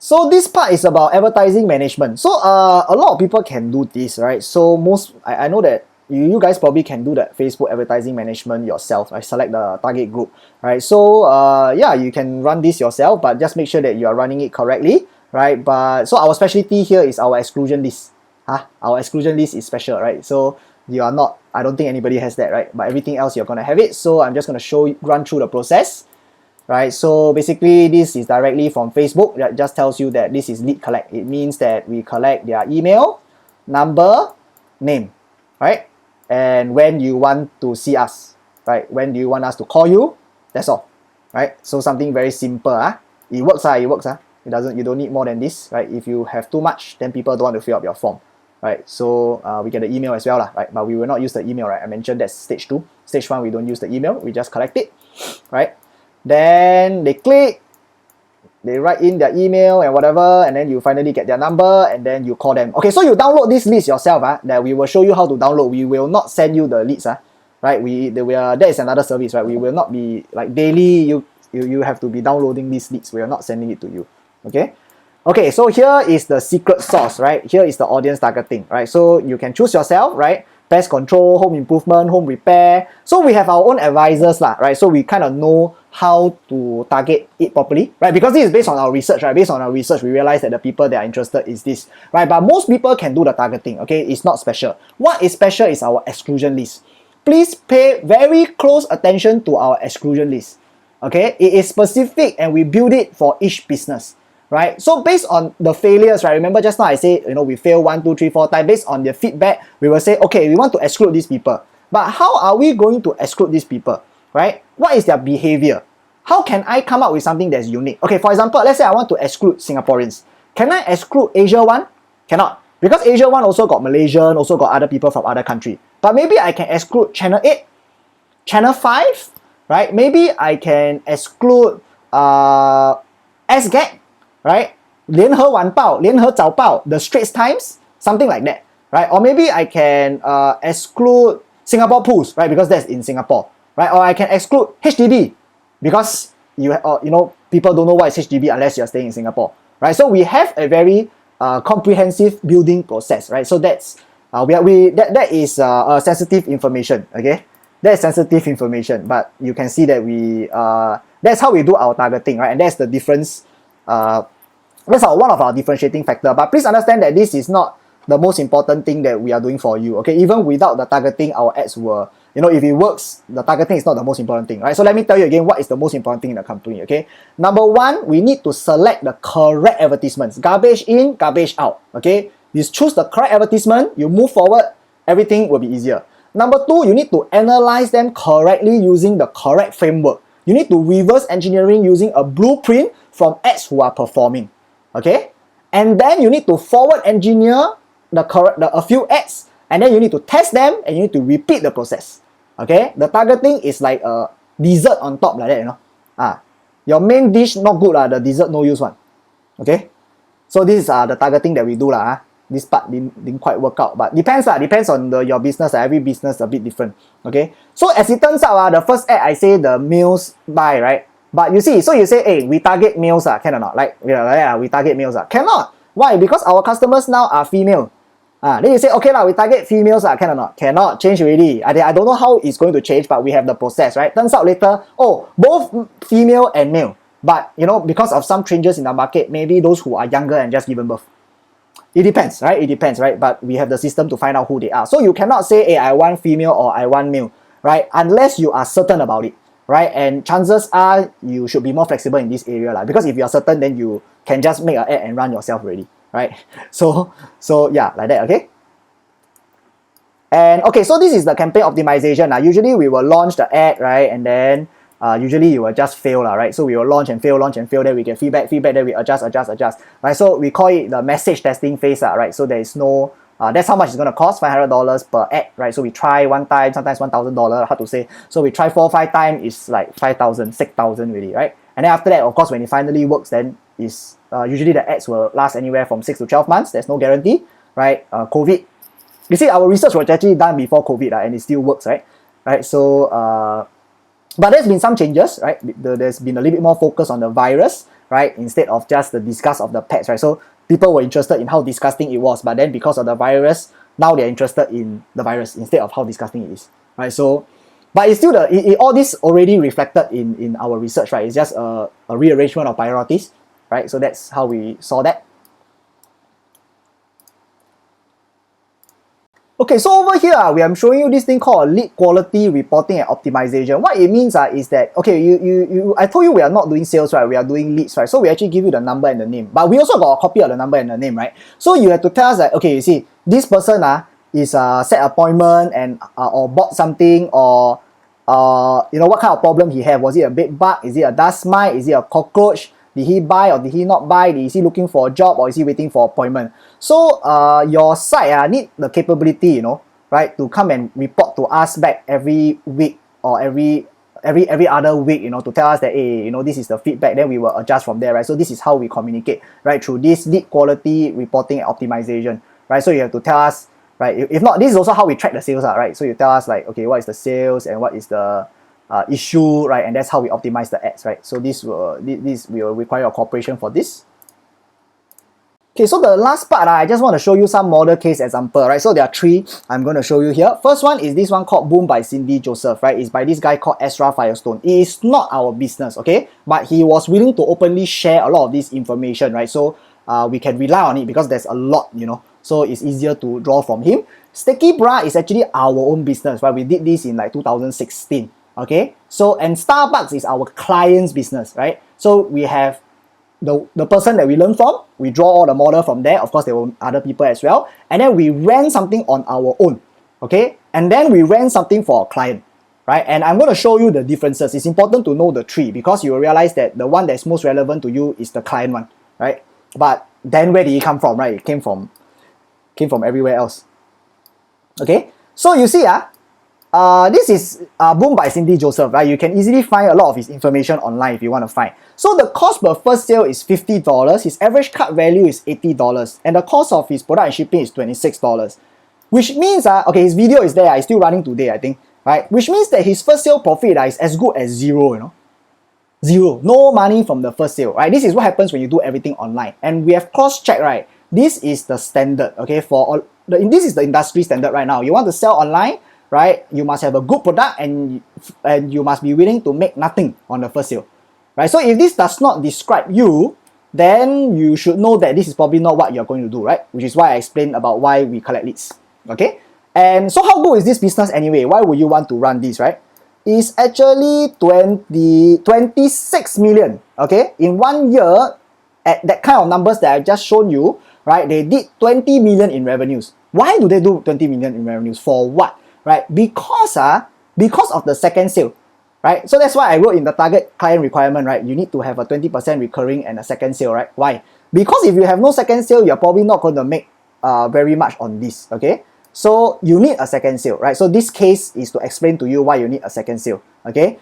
So this part is about advertising management. So a lot of people can do this, right? So I know that you guys probably can do that Facebook advertising management yourself. I select the target group, right? So yeah, you can run this yourself, but just make sure that you are running it correctly, right? But so our specialty here is our exclusion list. Our exclusion list is special, right? So you are not, I don't think anybody has that, right? But everything else you're gonna have it. So I'm just gonna run through the process. Right, so basically this is directly from Facebook. That just tells you that this is lead collect. It means that we collect their email, number, name, right? And when you want to see us, right? When do you want us to call you? That's all, right? So something very simple. It works. You don't need more than this, right? If you have too much, then people don't want to fill up your form, right? So we get the email as well, right? But we will not use the email, right? I mentioned that's stage 2. Stage 1, we don't use the email. We just collect it, right? Then they click, they write in their email and whatever, and then you finally get their number, and then you call them. Okay, so you download this list yourself. That we will show you how to download. We will not send you the leads. Right? That is another service, right? We will not be like daily. You have to be downloading these leads. We are not sending it to you. Okay. Okay, so here is the secret sauce, right? Here is the audience targeting, right? So you can choose yourself, right? Pest control, home improvement, home repair. So we have our own advisors, right? So we kind of know how to target it properly, right? Because this is based on our research, right? Based on our research, we realize that the people that are interested is this, right? But most people can do the targeting, okay? It's not special. What is special is our exclusion list. Please pay very close attention to our exclusion list, okay? It is specific and we build it for each business. Right? So based on the failures, right? Remember just now I say, we fail 1, 2, 3, 4 times. Based on the feedback, we will say, okay, we want to exclude these people. But how are we going to exclude these people? Right? What is their behavior? How can I come up with something that's unique? Okay, for example, let's say I want to exclude Singaporeans. Can I exclude Asia 1? Cannot. Because Asia 1 also got Malaysian, also got other people from other countries. But maybe I can exclude Channel 8, Channel 5, right? Maybe I can exclude SGAG, right? 联合晚报, 联合早报, the Straits Times, something like that, right? Or maybe I can exclude Singapore Pools, right? Because that's in Singapore, right? Or I can exclude HDB because people don't know what is HDB unless you're staying in Singapore, right? So we have a very comprehensive building process, right? So that's that is sensitive information, okay? That's sensitive information, but you can see that that's how we do our targeting, right? And that's the difference. That's one of our differentiating factor. But please understand that this is not the most important thing that we are doing for you. Okay, even without the targeting, our ads will, if it works, the targeting is not the most important thing, right? So let me tell you again, what is the most important thing in the company? Okay, number 1, we need to select the correct advertisements. Garbage in, garbage out. Okay, you choose the correct advertisement, you move forward, everything will be easier. Number 2, you need to analyze them correctly using the correct framework. You need to reverse engineering using a blueprint from ads who are performing, okay? And then you need to forward engineer a few ads, and then you need to test them, and you need to repeat the process, okay? The targeting is like a dessert on top like that, Your main dish not good, the dessert no use one, okay? So this is the targeting that we do, This part didn't quite work out, but depends on your business. Every business a bit different, okay? So as it turns out, the first ad I say the males buy, right? But you see, so you say, hey, we target males, can or not? We target males, cannot. Why? Because our customers now are female. Then you say, okay, we target females, can or not? Cannot, change already. I don't know how it's going to change, but we have the process, right? Turns out later, both female and male. But, because of some changes in the market, maybe those who are younger and just given birth. It depends, right? It depends, right? But we have the system to find out who they are. So you cannot say, hey, I want female or I want male, right? Unless you are certain about it, right? And chances are you should be more flexible in this area, because if you are certain, then you can just make an ad and run yourself already, right? So yeah, like that, okay? And okay, so this is the campaign optimization. Usually we will launch the ad, right? And then usually you will just fail, right? So we will launch and fail, then we get feedback, then we adjust, right? So we call it the message testing phase, right? So there is no That's how much it's gonna cost, $500 per ad, right? So we try one time, sometimes $1,000, hard to say. So we try 4-5 times, it's like 5,000, 6,000 really, right? And then after that, of course, when it finally works, then is usually the ads will last anywhere from 6 to 12 months. There's no guarantee, right? COVID. You see, our research was actually done before COVID, and it still works, right? Right. So, but there's been some changes, right? There's been a little bit more focus on the virus, right? Instead of just the disgust of the pets, right? So people were interested in how disgusting it was, but then because of the virus, now they're interested in the virus instead of how disgusting it is, right? So, but it's still all this already reflected in our research, right? It's just a rearrangement of priorities, right? So that's how we saw that. Okay, so over here, I'm showing you this thing called lead quality reporting and optimization. What it means is that, okay, I told you we are not doing sales, right? We are doing leads, right? So we actually give you the number and the name. But we also got a copy of the number and the name, right? So you have to tell us that, okay, you see, this person is set appointment and or bought something, or you know, what kind of problem he have. Was it a bed bug? Is it a dust mite? Is it a cockroach? Did he buy or did he not buy? Is he looking for a job or is he waiting for appointment? So your site need the capability, you know, right, to come and report to us back every week or every other week, you know, to tell us that, hey, you know, this is the feedback, then we will adjust from there, right? So this is how we communicate, right, through this lead quality reporting and optimization, right? So you have to tell us, right, if not, this is also how we track the sales, right? So you tell us like, okay, what is the sales and what is the issue, right? And that's how we optimize the ads, right? So this will require your cooperation for this. Okay, so the last part, I just want to show you some model case example, right? So there are 3 I'm going to show you here. First one is this one called Boom by Cindy Joseph, right? It's by this guy called Ezra Firestone. It is not our business, okay? But he was willing to openly share a lot of this information, right? So we can rely on it because there's a lot, you know, so it's easier to draw from him. Sticky Bra is actually our own business, right? We did this in like 2016. Okay, so and Starbugs is our client's business, right? So we have the person that we learn from, we draw all the model from there. Of course, there were other people as well, and then we ran something on our own, okay, and then we ran something for a client, right? And I'm going to show you the differences. It's important to know the 3 because you will realize that the one that's most relevant to you is the client one, right? But then where did it come from, right? It came from everywhere else. Okay, so you see, this is Boom by Cindy Joseph, right? You can easily find a lot of his information online if you want to find. So the cost per first sale is $50, his average cart value is $80, and the cost of his product and shipping is $26. Which means, okay, his video is there, it's still running today, I think, right? Which means that his first sale profit is as good as 0, you know? 0, no money from the first sale, right? This is what happens when you do everything online. And we have cross-checked, right? This is the standard, okay, for all, this is the industry standard right now. You want to sell online, right? You must have a good product and you must be willing to make nothing on the first sale, right? So if this does not describe you, then you should know that this is probably not what you're going to do, right? Which is why I explained about why we collect leads, okay? And so how good is this business anyway? Why would you want to run this, right? It's actually 26 million, okay? In 1 year, at that kind of numbers that I've just shown you, right? They did 20 million in revenues. Why do they do 20 million in revenues? For what? Right? Because of the second sale, right? So that's why I wrote in the target client requirement, right? You need to have a 20% recurring and a second sale, right? Why? Because if you have no second sale, you're probably not going to make very much on this, okay? So you need a second sale, right? So this case is to explain to you why you need a second sale, okay?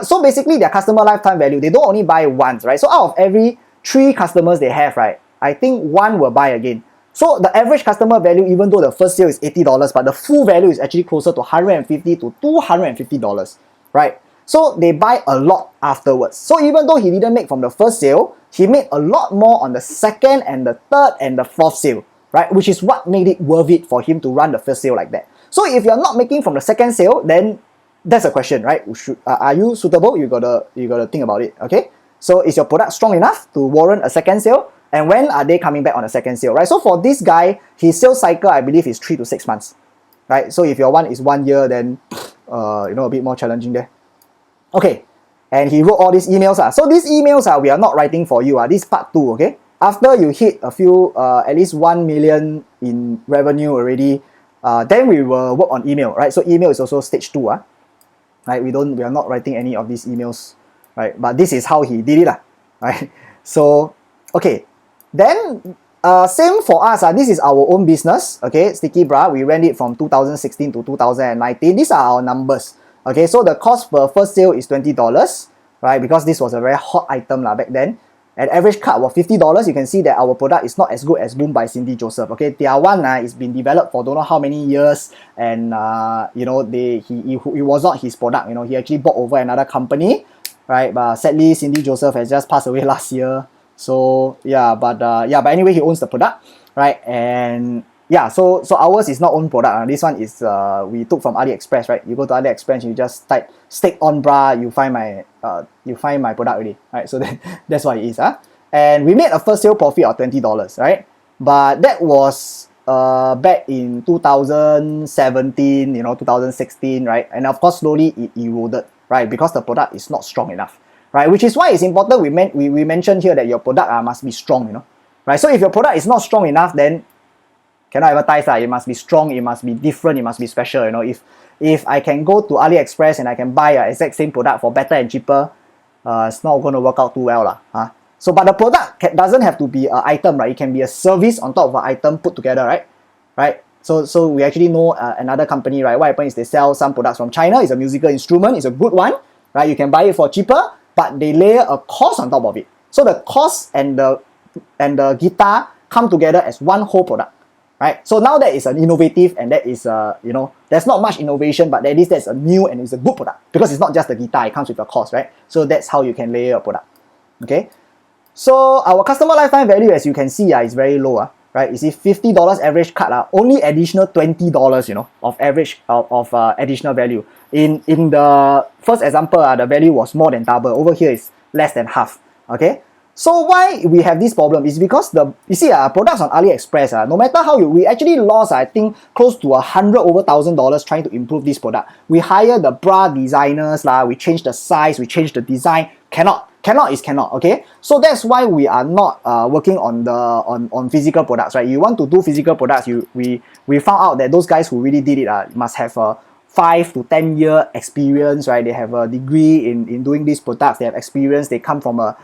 So basically their customer lifetime value, they don't only buy once, right? So out of every 3 customers they have, right, I think 1 will buy again. So the average customer value, even though the first sale is $80, but the full value is actually closer to $150 to $250, right? So they buy a lot afterwards. So even though he didn't make from the first sale, he made a lot more on the second and the third and the 4th sale, right? Which is what made it worth it for him to run the first sale like that. So if you're not making from the second sale, then that's a question, right? Are you suitable? You gotta think about it, okay? So is your product strong enough to warrant a second sale? And when are they coming back on a second sale, right? So for this guy, his sales cycle, I believe, is 3 to 6 months, right? So if your one is 1 year, then, you know, a bit more challenging there. Okay, and he wrote all these emails. So these emails, we are not writing for you. This is part 2, okay? After you hit a few, at least 1 million in revenue already, then we will work on email, right? So email is also stage 2, right? We are not writing any of these emails, right? But this is how he did it, right? So, okay. Then same for us. This is our own business. Okay, Sticky Bra. We ran it from 2016 to 2019. These are our numbers. Okay, so the cost per first sale is $20, right? Because this was a very hot item back then. And average cut was $50. You can see that our product is not as good as Boom by Cindy Joseph. Okay, their one is been developed for don't know how many years, and you know, it was not his product. You know, he actually bought over another company, right? But sadly, Cindy Joseph has just passed away last year. So yeah, but anyway, he owns the product, right? And yeah, so ours is not own product. This one is we took from AliExpress, right? You go to AliExpress, you just type "stick on bra," you find my product already, right? So that's what it is, And we made a first sale profit of $20, right? But that was back in 2017, you know, 2016, right? And of course, slowly it eroded, right? Because the product is not strong enough, right? Which is why it's important we mentioned here that your product must be strong, you know, right? So if your product is not strong enough, then cannot advertise. It must be strong, it must be different, it must be special, you know. If I can go to AliExpress and I can buy a exact same product for better and cheaper, it's not going to work out too well. So, but the product doesn't have to be an item, right? It can be a service on top of an item put together, right? So we actually know another company, right? What happens is they sell some products from China. It's a musical instrument. It's a good one, right? You can buy it for cheaper, but they layer a cost on top of it. So the cost and the guitar come together as one whole product, right? So now that is an innovative, and that is you know, there's not much innovation, but at least that's a new and it's a good product, because it's not just the guitar, it comes with a cost, right? So that's how you can layer a product. Okay, so our customer lifetime value, as you can see, is very low, right? You see $50 average cut, only additional $20, you know, of average of additional value. In the first example, the value was more than double. Over here is less than half. Okay, so why we have this problem is because you see products on AliExpress, no matter how we actually lost, I think, close to $100,000 trying to improve this product. We hire the bra designers, we change the size, we change the design. Cannot is cannot. Okay, so that's why we are not working on physical products, right? You want to do physical products, we found out that those guys who really did it must have a 5 to 10 year experience, right? They have a degree in doing these products. They have experience. They come from a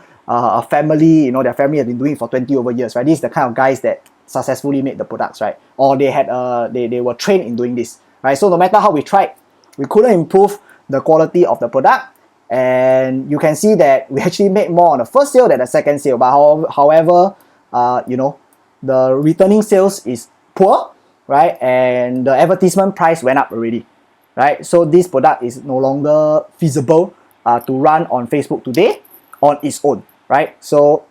family, you know, their family has been doing it for 20 over years, right? This is the kind of guys that successfully made the products, right? Or they had they were trained in doing this, right? So no matter how we tried, we couldn't improve the quality of the product. And you can see that we actually made more on the first sale than the second sale. But however, you know, the returning sales is poor, right? And the advertisement price went up already, right? So this product is no longer feasible to run on Facebook today on its own, right? So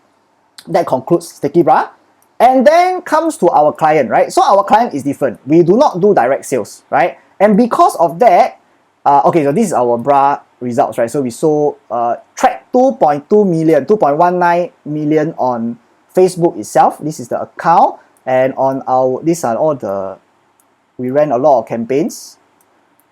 that concludes Sticky Bra. And then comes to our client, right? So our client is different. We do not do direct sales, right? And because of that, okay, so this is our bra results, right? So we sold tracked 2.2 million, 2.19 million on Facebook itself. This is the account, and on these are all we ran a lot of campaigns,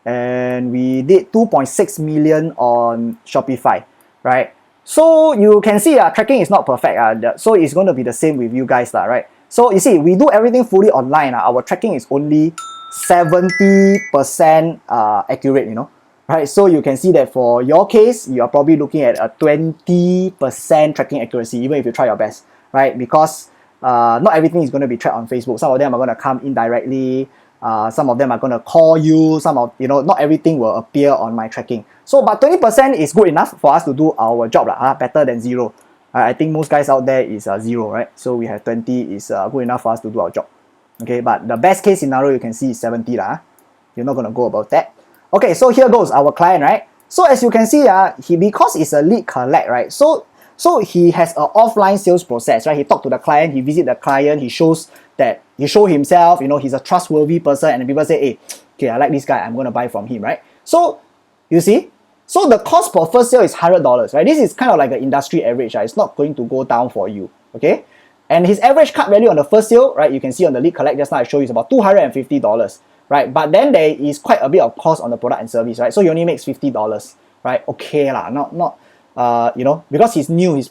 and we did 2.6 million on Shopify, right? So you can see tracking is not perfect, so it's going to be the same with you guys, right? So you see, we do everything fully online. Our tracking is only 70% accurate, you know, right? So you can see that for your case, you are probably looking at a 20% tracking accuracy, even if you try your best, right? Because not everything is going to be tracked on Facebook. Some of them are going to come indirectly. Some of them are going to call you. Not everything will appear on my tracking. So, but 20% is good enough for us to do our job, better than zero. I think most guys out there is 0, right? So we have 20 is good enough for us to do our job. Okay, but the best case scenario you can see is 70 You're not going to go about that. Okay, so here goes our client, right? So as you can see, because it's a lead collect, right? So he has an offline sales process, right? He talk to the client, he visit the client, he show himself, you know, he's a trustworthy person, and people say, hey, okay, I like this guy, I'm going to buy from him, right? So you see, so the cost per first sale is $100, right? This is kind of like an industry average, right? It's not going to go down for you, okay? And his average cut value on the first sale, right? You can see on the lead collect just now I show you is about $250, right? But then there is quite a bit of cost on the product and service, right? So he only makes $50, right? Okay lah, not you know, because he's new, his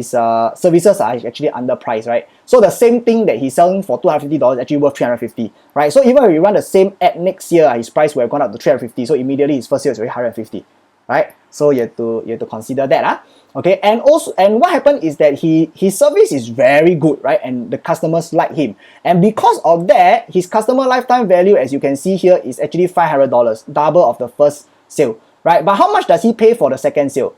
services are actually underpriced, right? So the same thing that he's selling for $250 is actually worth $350, right? So even if we run the same ad next year, his price will have gone up to $350. So immediately his first sale is already $150, right? So you have to consider that. Okay, and also, and what happened is that his service is very good, right? And the customers like him, and because of that, his customer lifetime value, as you can see here, is actually $500, double of the first sale, right? But how much does he pay for the second sale,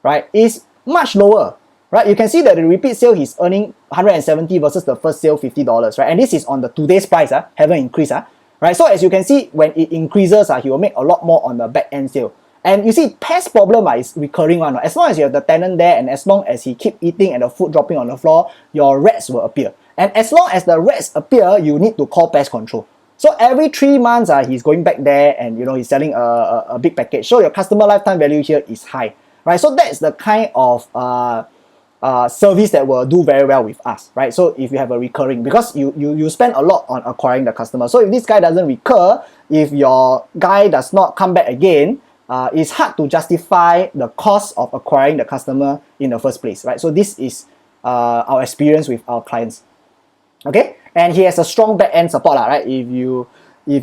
right? Is much lower, right? You can see that the repeat sale he's earning 170 versus the first sale $50, right? And this is on the today's price, haven't increased, right? So as you can see, when it increases, he will make a lot more on the back end sale. And you see, pest problem is recurring one. As long as you have the tenant there, and as long as he keep eating and the food dropping on the floor, your rats will appear. And as long as the rats appear, you need to call pest control. So every 3 months, he's going back there, and he's selling a big package. So your customer lifetime value here is high, right? So that's the kind of service that will do very well with us, right? So if you have a recurring, because you spend a lot on acquiring the customer. So if this guy doesn't recur, if your guy does not come back again, it's hard to justify the cost of acquiring the customer in the first place, right? So this is our experience with our clients. Okay, and he has a strong back end support, right? If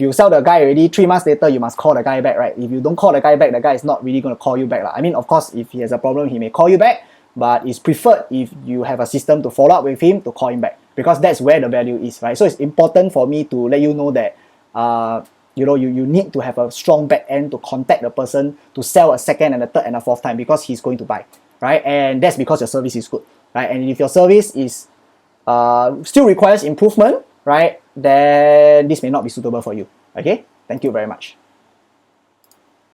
you sell the guy already, 3 months later, you must call the guy back, right? If you don't call the guy back, the guy is not really going to call you back. I mean, of course, if he has a problem, he may call you back, but it's preferred if you have a system to follow up with him to call him back, because that's where the value is, right? So it's important for me to let you know that you need to have a strong back end to contact the person to sell a second and a third and a fourth time, because he's going to buy, right? And that's because your service is good, right? And if your service is still requires improvement, right, then this may not be suitable for you. Okay, thank you very much.